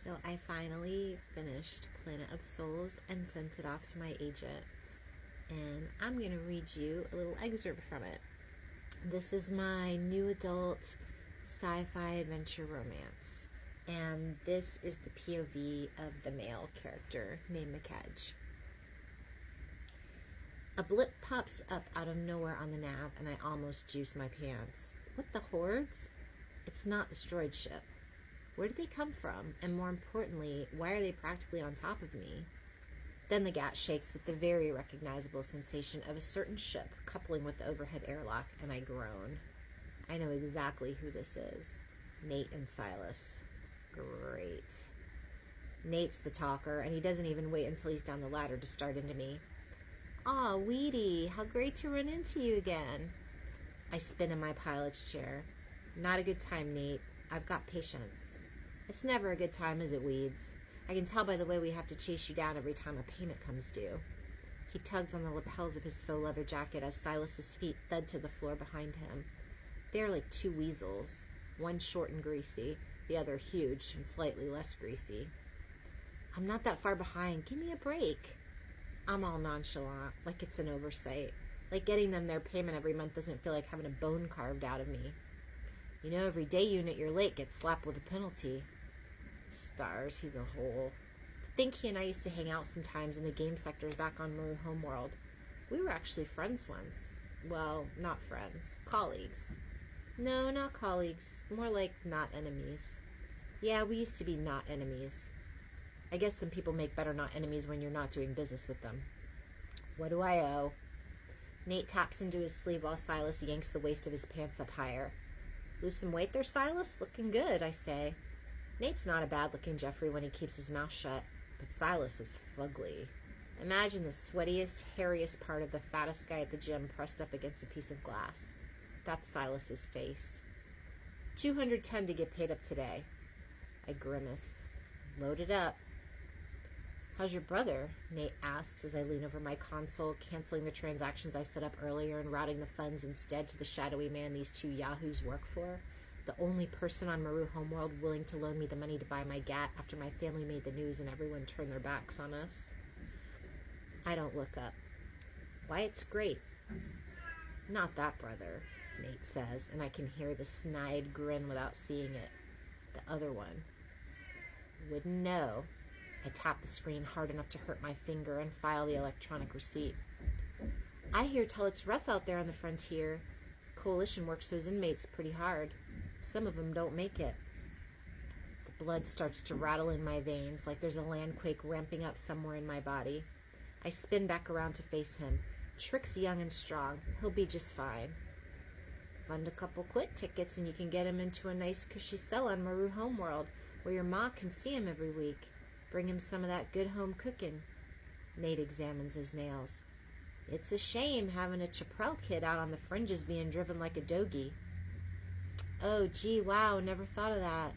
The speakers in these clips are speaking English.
So I finally finished Planet of Souls and sent it off to my agent. And I'm going to read you a little excerpt from it. This is my new adult sci-fi adventure romance. And this is the POV of the male character named McKedge. A blip pops up out of nowhere on the nav and I almost juice my pants. What the hordes? It's not the droid ship. Where did they come from? And more importantly, why are they practically on top of me? Then the gat shakes with the very recognizable sensation of a certain ship coupling with the overhead airlock, and I groan. I know exactly who this is. Nate and Silas. Great. Nate's the talker, and he doesn't even wait until he's down the ladder to start into me. Aw, Weedy, how great to run into you again. I spin in my pilot's chair. Not a good time, Nate. I've got patience. It's never a good time, is it, Weeds? I can tell by the way we have to chase you down every time a payment comes due. He tugs on the lapels of his faux leather jacket as Silas's feet thud to the floor behind him. They are like two weasels, one short and greasy, the other huge and slightly less greasy. I'm not that far behind. Give me a break. I'm all nonchalant, like it's an oversight. Like getting them their payment every month doesn't feel like having a bone carved out of me. You know, every day unit you're late gets slapped with a penalty. Stars, he's a hole. To think he and I used to hang out sometimes in the game sectors back on Maru Homeworld. We were actually friends once. Well, not friends. Colleagues. No, not colleagues. More like not enemies. Yeah, we used to be not enemies. I guess some people make better not enemies when you're not doing business with them. What do I owe? Nate taps into his sleeve while Silas yanks the waist of his pants up higher. Lose some weight there, Silas? Looking good, I say. Nate's not a bad-looking Jeffrey when he keeps his mouth shut, but Silas is fugly. Imagine the sweatiest, hairiest part of the fattest guy at the gym pressed up against a piece of glass. That's Silas's face. 210 to get paid up today. I grimace. Load it up. How's your brother? Nate asks as I lean over my console, canceling the transactions I set up earlier and routing the funds instead to the shadowy man these two yahoos work for. The only person on Maru Homeworld willing to loan me the money to buy my gat after my family made the news and everyone turned their backs on us. I don't look up. Why, it's great. Not that brother, Nate says, and I can hear the snide grin without seeing it. The other one. Wouldn't know. I tap the screen hard enough to hurt my finger and file the electronic receipt. I hear tell it's rough out there on the frontier. Coalition works those inmates pretty hard. Some of them don't make it. The blood starts to rattle in my veins like there's a landquake ramping up somewhere in my body. I spin back around to face him. Trick's young and strong. He'll be just fine. Fund a couple quit tickets and you can get him into a nice cushy cell on Maru Homeworld where your ma can see him every week. Bring him some of that good home cooking. Nate examines his nails. It's a shame having a Chaparral kid out on the fringes being driven like a dogie. Oh, gee, wow, never thought of that.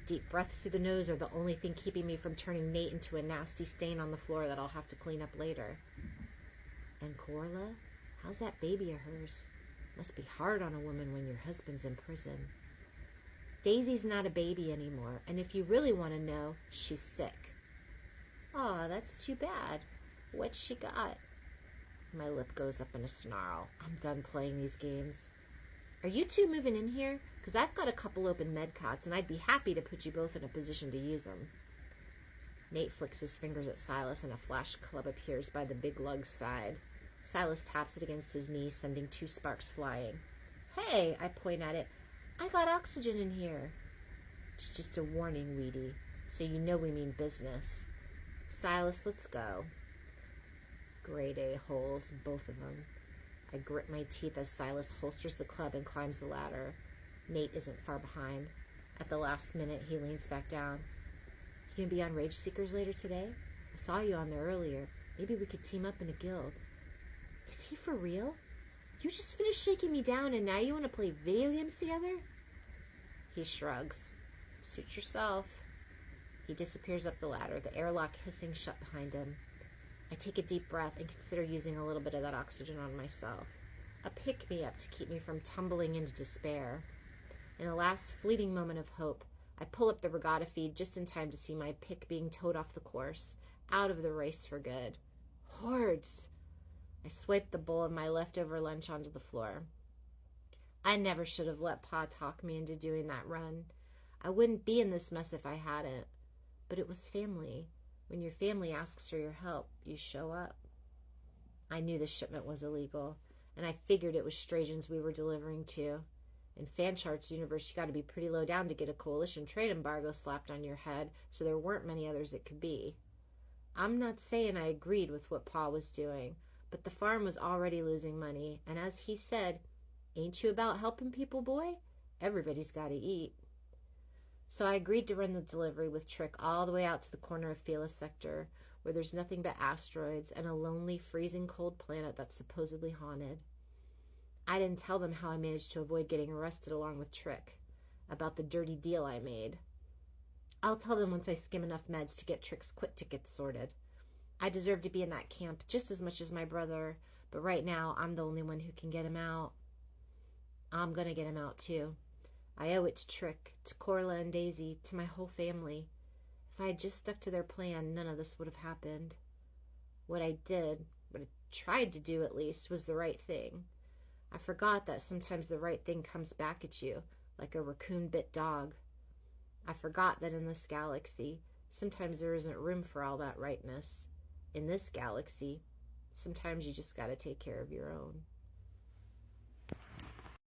Deep breaths through the nose are the only thing keeping me from turning Nate into a nasty stain on the floor that I'll have to clean up later. And Corla? How's that baby of hers? Must be hard on a woman when your husband's in prison. Daisy's not a baby anymore, and if you really want to know, she's sick. Aw, that's too bad. What's she got? My lip goes up in a snarl. I'm done playing these games. Are you two moving in here? Because I've got a couple open med cots, and I'd be happy to put you both in a position to use them. Nate flicks his fingers at Silas, and a flash club appears by the big lug's side. Silas taps it against his knee, sending 2 sparks flying. Hey, I point at it. I got oxygen in here. It's just a warning, Weedy, so you know we mean business. Silas, let's go. Grade A holes, both of them. I grit my teeth as Silas holsters the club and climbs the ladder. Nate isn't far behind. At the last minute, he leans back down. You gonna be on Rage Seekers later today? I saw you on there earlier. Maybe we could team up in a guild. Is he for real? You just finished shaking me down and now you want to play video games together? He shrugs. Suit yourself. He disappears up the ladder, the airlock hissing shut behind him. I take a deep breath and consider using a little bit of that oxygen on myself. A pick-me-up to keep me from tumbling into despair. In a last fleeting moment of hope, I pull up the regatta feed just in time to see my pick being towed off the course, out of the race for good. Hordes! I swiped the bowl of my leftover lunch onto the floor. I never should have let Pa talk me into doing that run. I wouldn't be in this mess if I hadn't. But it was family. When your family asks for your help, you show up. I knew the shipment was illegal, and I figured it was Strasians we were delivering to. In Fanchart's universe, you got to be pretty low down to get a coalition trade embargo slapped on your head, so there weren't many others it could be. I'm not saying I agreed with what Pa was doing, but the farm was already losing money, and as he said, "Ain't you about helping people, boy? Everybody's got to eat." So I agreed to run the delivery with Trick all the way out to the corner of Phelis Sector, where there's nothing but asteroids and a lonely, freezing cold planet that's supposedly haunted. I didn't tell them how I managed to avoid getting arrested along with Trick, about the dirty deal I made. I'll tell them once I skim enough meds to get Trick's quit tickets sorted. I deserve to be in that camp just as much as my brother, but right now I'm the only one who can get him out. I'm gonna get him out too. I owe it to Trick, to Corla and Daisy, to my whole family. If I had just stuck to their plan, none of this would have happened. What I tried to do at least, was the right thing. I forgot that sometimes the right thing comes back at you, like a raccoon-bit dog. I forgot that in this galaxy, sometimes there isn't room for all that rightness. In this galaxy, sometimes you just gotta take care of your own.